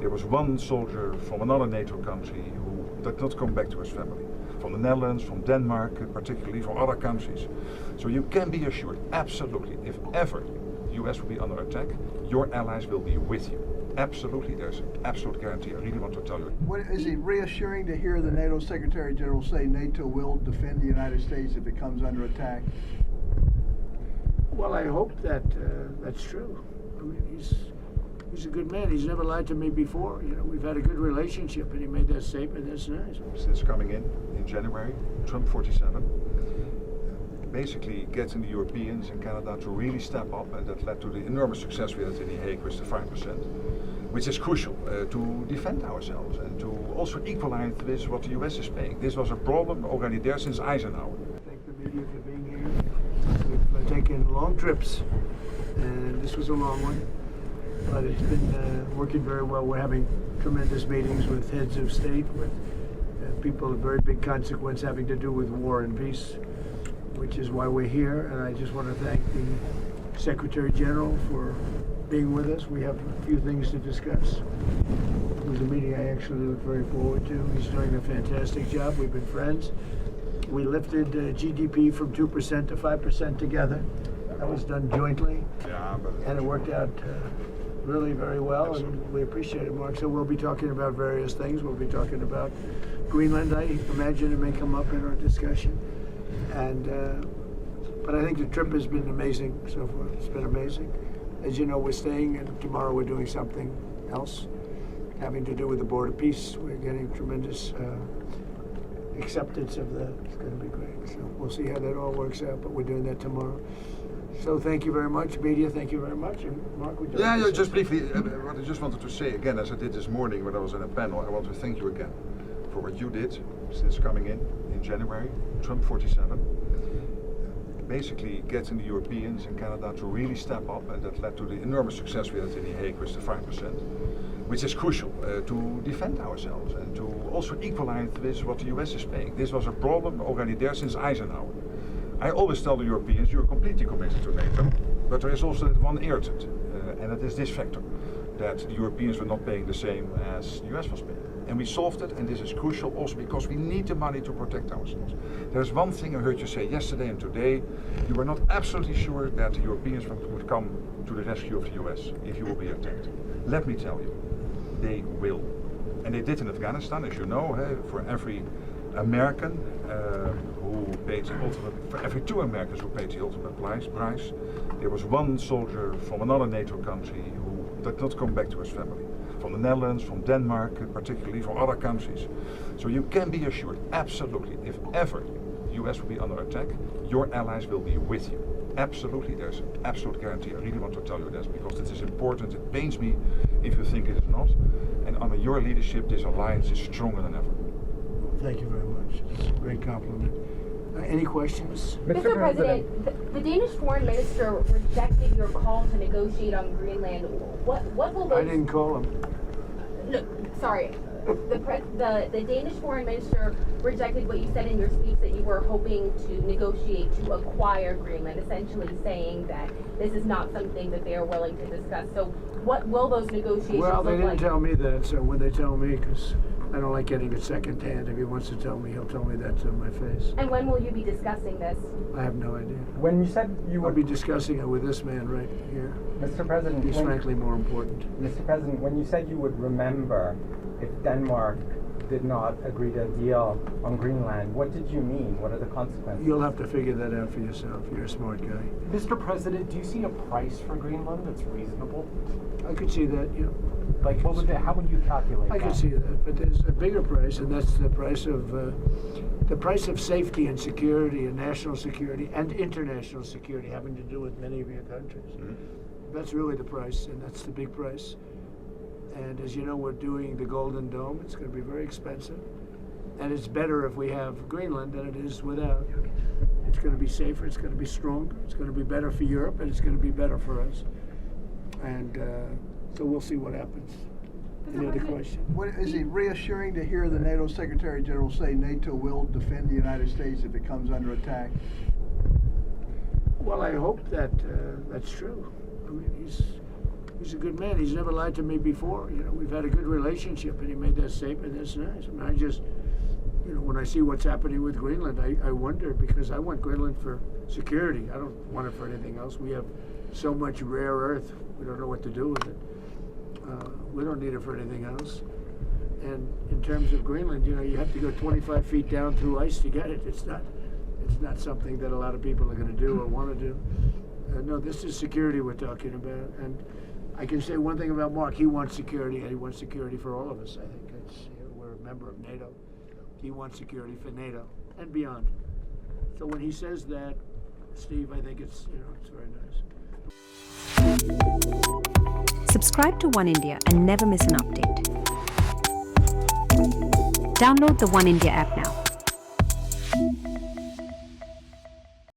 There was one soldier from another NATO country who did not come back to his family. From the Netherlands, from Denmark, particularly from other countries. So you can be assured, absolutely, if ever the US will be under attack, your allies will be with you. Absolutely, there's an absolute guarantee. I really want to tell you. Is it reassuring to hear the NATO Secretary General say NATO will defend the United States if it comes under attack? Well, I hope that that's true. I mean, he's a good man. He's never lied to me before. You know, we've had a good relationship, and he made that statement. That's nice. Since coming in January, Trump 47, basically getting the Europeans and Canada to really step up, and that led to the enormous success we had in The Hague with the 5%, which is crucial to defend ourselves and to also equalize with what the US is paying. This was a problem already there since Eisenhower. Thank the media for being here. We've taken long trips, and this was a long one. But it's been working very well. We're having tremendous meetings with heads of state, with people of very big consequence having to do with war and peace, which is why we're here. And I just want to thank the Secretary General for being with us. We have a few things to discuss. It was a meeting I actually look very forward to. He's doing a fantastic job. We've been friends. We lifted GDP from 2% to 5% together. That was done jointly, and it worked out really very well, and we appreciate it, Mark. So we'll be talking about various things. We'll be talking about Greenland. I imagine it may come up in our discussion. And but I think the trip has been amazing so far. It's been amazing. As you know, we're staying, and tomorrow we're doing something else having to do with the Board of Peace. We're getting tremendous acceptance of that. It's going to be great. So we'll see how that all works out, but we're doing that tomorrow. So thank you very much, media. Thank you very much. And Mark, would you like to say just briefly, what I just wanted to say again, as I did this morning when I was in a panel, I want to thank you again for what you did since coming in January, Trump 47. Basically getting the Europeans and Canada to really step up, and that led to the enormous success we had in The Hague with the 5%, which is crucial to defend ourselves and to also equalize with what the US is paying. This was a problem already there since Eisenhower. I always tell the Europeans, you're completely committed to NATO, but there is also that one irritant, and it is this factor, that the Europeans were not paying the same as the US was paying. And we solved it, and this is crucial also because we need the money to protect ourselves. There's one thing I heard you say yesterday and today, you were not absolutely sure that the Europeans would come to the rescue of the US if you will be attacked. Let me tell you, they will. And they did in Afghanistan, as you know, for every American who paid the ultimate, for every 2 Americans who paid the ultimate price, there was one soldier from another NATO country who did not come back to his family. From the Netherlands, from Denmark, particularly from other countries. So you can be assured, absolutely, if ever the US will be under attack, your allies will be with you. Absolutely, there's an absolute guarantee. I really want to tell you this because this is important. It pains me if you think it is not. And under your leadership, this alliance is stronger than ever. Thank you very much. It's a great compliment. Any questions? Mr. President, the Danish foreign minister rejected your call to negotiate on Greenland. What will those... I didn't call him. No, sorry. The Danish foreign minister rejected what you said in your speech that you were hoping to negotiate to acquire Greenland, essentially saying that this is not something that they are willing to discuss. So what will those negotiations look like? Well, they didn't tell me that, so when they tell me, because I don't like getting it secondhand. If he wants to tell me, he'll tell me that to my face. And when will you be discussing this? I have no idea. When you said you would be discussing it with this man right here. Mr. President, he's frankly more important. Mr. President, when you said you would remember if Denmark did not agree to a deal on Greenland, what did you mean? What are the consequences? You'll have to figure that out for yourself. You're a smart guy. Mr. President, do you see a price for Greenland that's reasonable? I could see that, yeah. Like, how would you calculate that? I could see that, but there's a bigger price, and that's the price of safety and security and national security and international security having to do with many of your countries. Mm-hmm. That's really the price, and that's the big price. And as you know, we're doing the Golden Dome. It's going to be very expensive. And it's better if we have Greenland than it is without. It's going to be safer, it's going to be stronger, it's going to be better for Europe, and it's going to be better for us. And so we'll see what happens. Any other question? Is it reassuring to hear the NATO Secretary General say NATO will defend the United States if it comes under attack? Well, I hope that that's true. I mean, he's a good man. He's never lied to me before. You know, we've had a good relationship, and he made that statement. That's nice. I mean, I just, you know, when I see what's happening with Greenland, I wonder, because I want Greenland for security. I don't want it for anything else. We have so much rare earth. We don't know what to do with it. We don't need it for anything else. And in terms of Greenland, you know, you have to go 25 feet down through ice to get it. It's not something that a lot of people are going to do or want to do. No, this is security we're talking about. And I can say one thing about Mark. He wants security, and he wants security for all of us. I think we're a member of NATO. He wants security for NATO and beyond. So when he says that, Steve, I think it's, you know, it's very nice. Subscribe to One India and never miss an update. Download the One India app now.